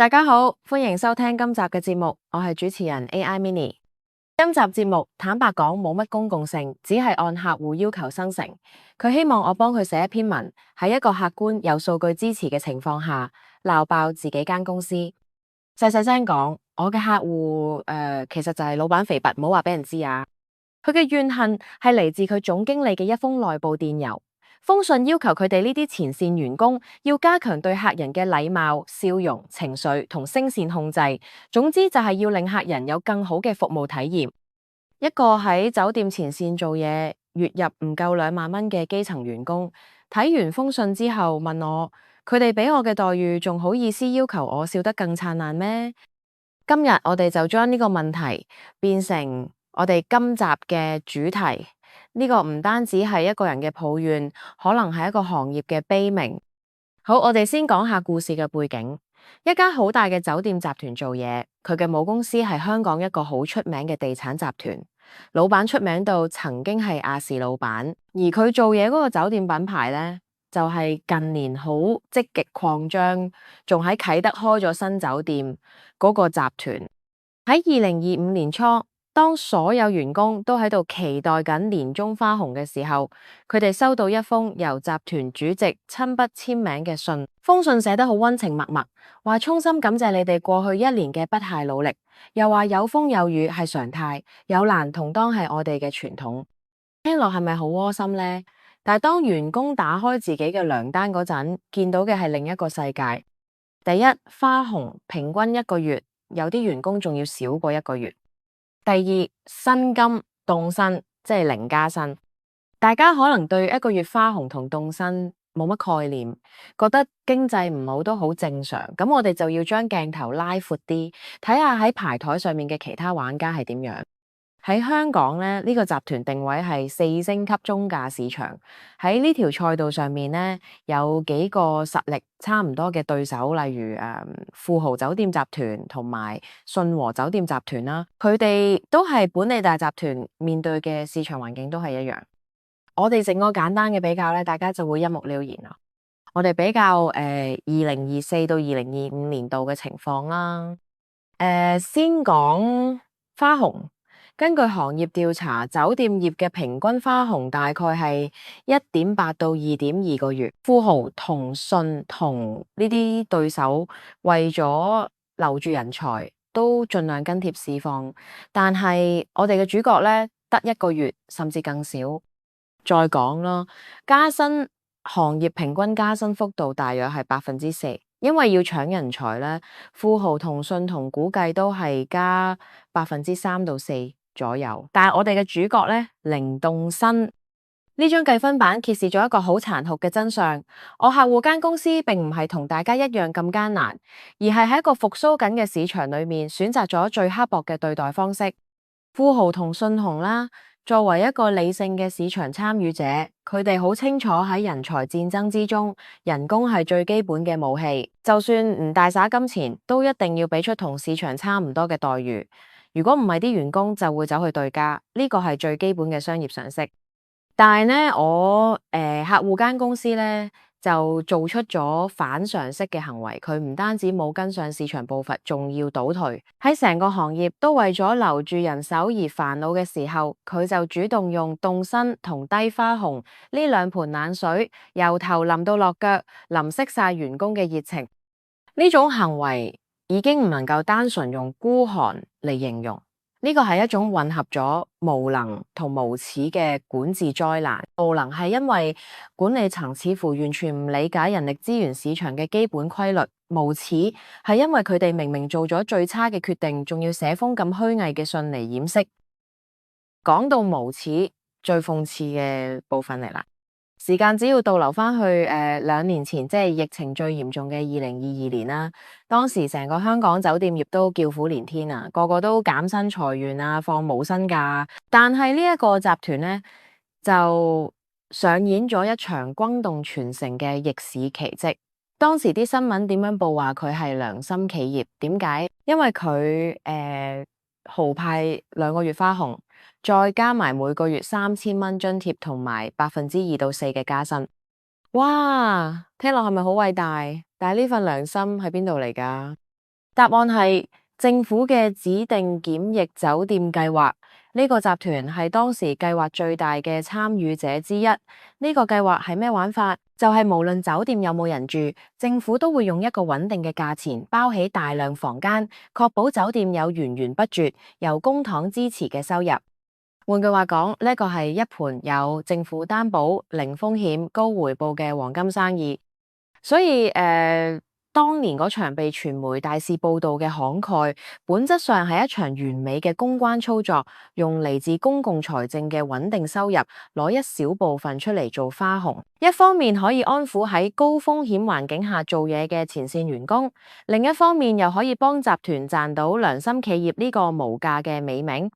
大家好，歡迎收聽今集嘅節目，我係主持人 AI Mini。今集節目坦白講冇乜公共性，只係按客戶要求生成。佢希望我幫佢寫一篇文，喺一個客觀有數據支持嘅情況下，鬧爆自己間公司。細細聲講，我嘅客戶其實就係老闆肥拔，唔好話俾人知啊。佢嘅怨恨係嚟自佢總經理嘅一封內部電郵。封信要求佢哋呢啲前線員工要加強對客人嘅禮貌、笑容、情緒同聲線控制，總之就係要令客人有更好嘅服務體驗。一個喺酒店前線做嘢，月入唔夠2萬蚊嘅基層員工，睇完封信之後問我，佢哋俾我嘅待遇仲好意思要求我笑得更燦爛咩？今日我哋就將呢個問題變成我哋今集嘅主題。呢個唔單止係一個人嘅抱怨，可能係一個行業嘅悲鳴。好，我哋先講下故事嘅背景。一間好大嘅酒店集團做嘢，佢嘅母公司係香港一個好出名嘅地產集團，老闆出名到曾經係亞視老闆，而佢做嘢嗰個酒店品牌呢，就係近年好積極擴張，仲喺啟德開咗新酒店嗰個集團。喺2025年初，當所有員工都喺度期待緊年終花紅嘅時候，佢哋收到一封由集團主席親筆簽名嘅信。封信寫得好溫情脈脈，話衷心感謝你哋過去1年嘅不懈努力，又話有風有雨係常態，有難同當係我哋嘅傳統。聽落係咪好窩心呢？但係當員工打開自己嘅糧單嗰陣，見到嘅係另一個世界。第一，花紅平均1個月，有啲員工仲要少過1個月。第二，薪金凍薪，即係零加薪。大家可能對1個月花紅同凍薪冇乜概念，覺得經濟唔好都好正常。咁我哋就要將鏡頭拉闊啲，睇下喺牌台上面嘅其他玩家係點樣。喺香港咧，呢個集團定位係4星級中價市場。喺呢條賽道上面呢，有幾個實力差唔多嘅對手，例如富豪酒店集團同埋信和酒店集團啦。佢哋都係本地大集團，面對嘅市場環境都係一樣。我哋整個簡單嘅比較咧，大家就會一目了然啦。我哋比較2024到2025年度嘅情況啦。先講花紅。根據行業調查，酒店業嘅平均花紅大概係1.8到2.2個月。富豪、同信同呢啲對手為咗留住人才，都盡量跟貼市況。但係我哋嘅主角呢，得1個月，甚至更少。再講啦，加薪行業平均加薪幅度大約係4%，因為要搶人才呢，富豪、同信同估計都係加3%到4%。左右，但係我哋嘅主角呢，零凍薪。呢張計分板揭示咗一個好殘酷嘅真相。我客戶間公司並唔係同大家一樣咁艱難，而係喺一個復甦緊嘅市場裏面選擇咗最刻薄嘅對待方式。富豪同信鴻啦，作為一個理性嘅市場參與者，佢哋好清楚喺人才戰爭之中，人工係最基本嘅武器。就算唔大灑金錢，都一定要俾出同市場差唔多嘅待遇。如果唔係，啲員工就會走去對家，呢個係最基本嘅商業常識。但係呢，我客戶間公司呢，就做出咗反常識嘅行為，佢唔單止冇跟上市場步伐，仲要倒退。喺成個行業都為咗留住人手而煩惱嘅時候，佢就主動用凍薪同低花紅呢2盆冷水，由頭淋到落腳，淋熄晒員工嘅熱情。呢種行為已經唔能夠單純用孤寒嚟形容，呢個係一種混合咗無能同無恥嘅管治災難。無能係因為管理層似乎完全唔理解人力資源市場嘅基本規律，無恥係因為佢哋明明做咗最差嘅決定，仲要寫封咁虛偽嘅信嚟掩飾。講到無恥，最諷刺嘅部分嚟啦。時間只要倒流翻去2年前，即係疫情最嚴重嘅2022年啦。當時成個香港酒店業都叫苦連天啊，個個都減薪裁員啊，放無薪假。但係呢一個集團呢，就上演咗一場轟動全城嘅逆市奇蹟。當時啲新聞點樣報話佢係良心企業？點解？因為佢豪派2個月花紅。再加埋每個月3000蚊津貼同埋2%到4%嘅加薪，哇！聽落係咪好偉大？但係呢份良心喺邊度嚟㗎？答案係政府嘅指定檢疫酒店計劃。呢個集團係當時計劃最大嘅參與者之一。呢個計劃係咩玩法？就係無論酒店有冇人住，政府都會用一個穩定嘅價錢包起大量房間，確保酒店有源源不絕由公帑支持嘅收入。換句話講，呢個係一盤有政府擔保、零風險、高回報嘅黃金生意。所以當年嗰場被傳媒大肆報道嘅慷慨，本質上係一場完美嘅公關操作，用嚟自公共財政嘅穩定收入，攞一小部分出嚟做花紅。一方面可以安撫喺高風險環境下做嘢嘅前線員工，另一方面又可以幫集團賺到良心企業呢個無價嘅美名。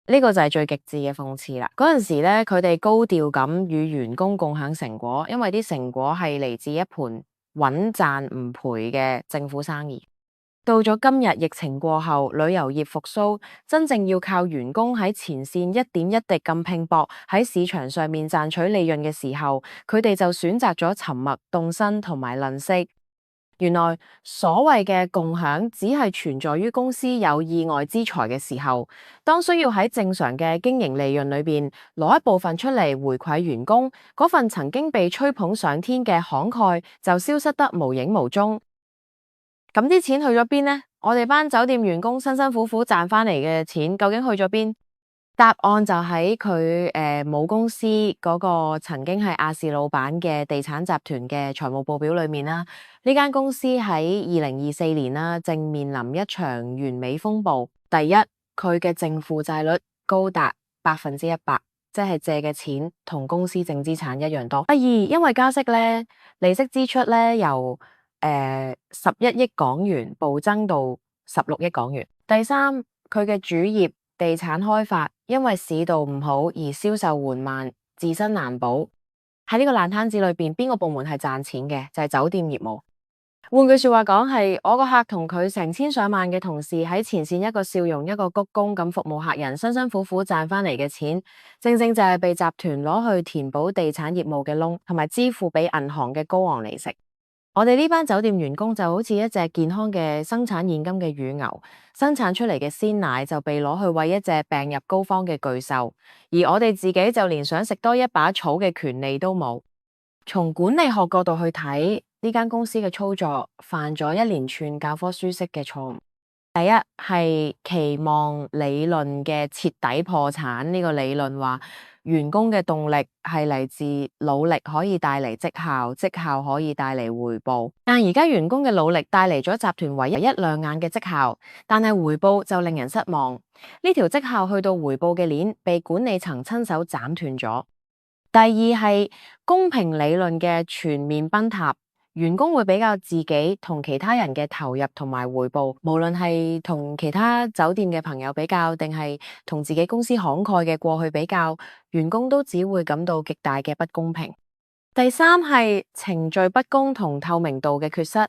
呢個就係最極致嘅諷刺啦！嗰陣時咧，佢哋高調咁與員工共享成果，因為啲成果係嚟自一盤穩賺唔賠嘅政府生意。到咗今日疫情過後，旅遊業復甦，真正要靠員工喺前線一點一滴咁拼搏喺市場上面賺取利潤嘅時候，佢哋就選擇咗沉默、動身同埋吝嗇。原來所謂嘅共享只係存在於公司有意外之財嘅時候，當需要喺正常嘅經營利潤裏邊攞一部分出嚟回饋員工，嗰份曾經被吹捧上天嘅慷慨就消失得無影無蹤。咁啲錢去咗邊呢？我哋班酒店員工辛辛苦苦賺翻嚟嘅錢究竟去咗邊？答案就喺佢母公司嗰個曾經係亞視老闆嘅地產集團嘅財務報表裏面啦。呢間公司喺2024年啦，正面臨一場完美風暴。第一，佢嘅淨負債率高達100%，即係借嘅錢同公司淨資產一樣多。第二，因為加息咧，利息支出咧由11億港元暴增到16億港元。第三，佢嘅主業地產開發因為市道唔好而銷售緩慢，自身難保。喺呢個爛攤子裏邊，邊個部門係賺錢嘅？就係酒店業務。換句說話講，係我個客同佢成千上萬嘅同事喺前線，一個笑容一個鞠躬咁服務客人，辛辛苦苦賺翻嚟嘅錢，正正就係被集團攞去填補地產業務嘅窿，同埋支付俾銀行嘅高昂利息。我哋呢班酒店員工就好似一隻健康嘅生產現金嘅乳牛，生產出嚟嘅鮮奶就被攞去餵一隻病入膏肓嘅巨獸，而我哋自己就連想食多一把草嘅權利都冇。從管理學角度去睇，呢間公司嘅操作犯咗一連串教科書式嘅錯誤。第一係期望理論嘅徹底破產。呢個理論話員工嘅動力係嚟自努力可以帶嚟績效，績效可以帶嚟回報。但而家員工嘅努力帶嚟咗集團唯一亮眼嘅績效，但係回報就令人失望。呢條績效去到回報嘅鏈被管理層親手斬斷咗。第二係公平理論嘅全面崩塌。員工會比較自己同其他人嘅投入同埋回報，無論係同其他酒店嘅朋友比較，定係同自己公司慷慨嘅過去比較，員工都只會感到極大嘅不公平。第三係程序不公同透明度嘅缺失，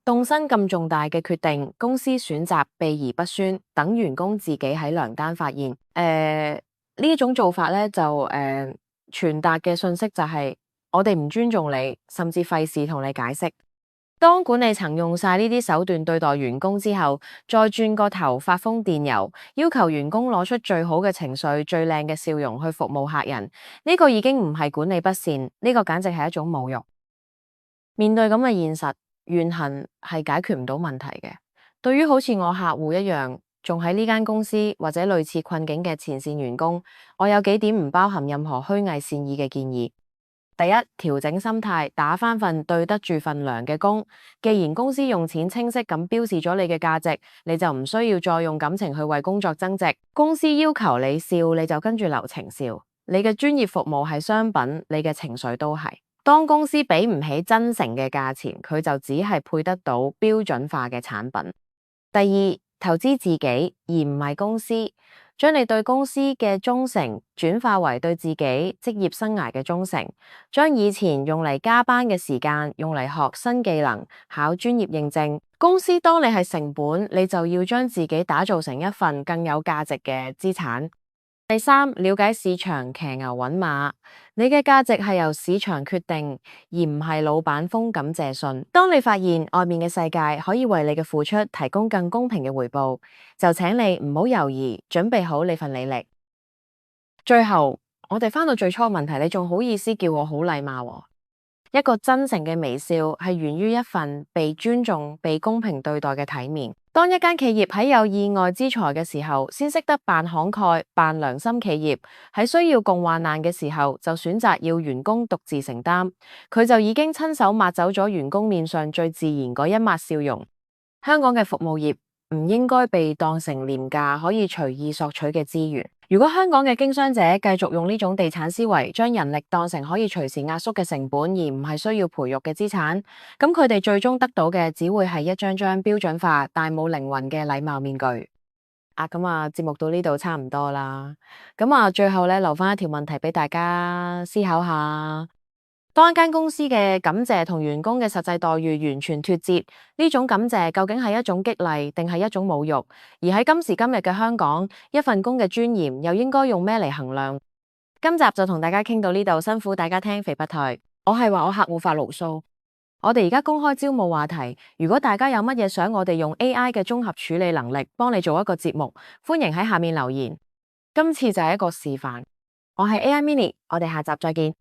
動身咁重大嘅決定，公司選擇避而不宣，等員工自己喺糧單發現。呢種做法咧就傳達嘅信息就係，我哋唔尊重你，甚至費事同你解釋。當管理層用晒呢啲手段對待員工之後，再轉個頭發封電郵，要求員工攞出最好嘅情緒、最靚嘅笑容去服務客人，呢個已經唔係管理不善，呢個簡直係一種侮辱。面對咁嘅現實，怨恨係解決唔到問題嘅。對於好似我客戶一樣，仲喺呢間公司或者類似困境嘅前線員工，我有幾點唔包含任何虛偽善意嘅建議。第一，調整心態，打返份對得住份糧嘅工。既然公司用錢清晰咁標示咗你嘅價值，你就唔需要再用感情去為工作增值。公司要求你笑，你就跟住流程笑。你嘅專業服務係商品，你嘅情緒都係。當公司俾唔起真誠嘅價錢，佢就只係配得到標準化嘅產品。第二，投資自己而唔係公司。將你對公司嘅忠誠轉化為對自己職業生涯嘅忠誠，將以前用嚟加班嘅時間用嚟學新技能、考專業認證。公司當你係成本，你就要將自己打造成一份更有價值嘅資產。第三，了解市場，騎牛揾馬。你嘅價值係由市場決定，而唔係老闆封感謝信。當你發現外面嘅世界可以為你嘅付出提供更公平嘅回報，就請你唔好猶豫，準備好你份履歷。最後，我哋返到最初嘅問題，你仲好意思叫我好禮貌喎？一個真誠嘅微笑係源於一份被尊重、被公平對待嘅體面。當一間企業喺有意外之財嘅時候，先識得扮慷慨、扮良心企業；喺需要共患難嘅時候，就選擇要員工獨自承擔，佢就已經親手抹走咗員工面上最自然嗰一抹笑容。香港嘅服務業唔應該被當成廉價可以隨意索取嘅資源。如果香港嘅經商者繼續用呢種地產思維，將人力當成可以隨時壓縮嘅成本，而唔係需要培育嘅資產，咁佢哋最終得到嘅只會係一張張標準化但冇靈魂嘅禮貌面具。節目到呢度差唔多啦。最後咧留翻一條問題俾大家思考下。當一間公司嘅感謝同員工嘅實際待遇完全脫節，呢種感謝究竟係一種激勵定係一種侮辱？而喺今時今日嘅香港，一份工嘅尊嚴又應該用咩嚟衡量？今集就同大家傾到呢度，辛苦大家聽肥不退。我係話我客戶發牢騷。我哋而家公開招募話題，如果大家有乜嘢想我哋用 AI 嘅綜合處理能力幫你做一個節目，歡迎喺下面留言。今次就係一個示範。我係 AI Mini，我哋下集再見。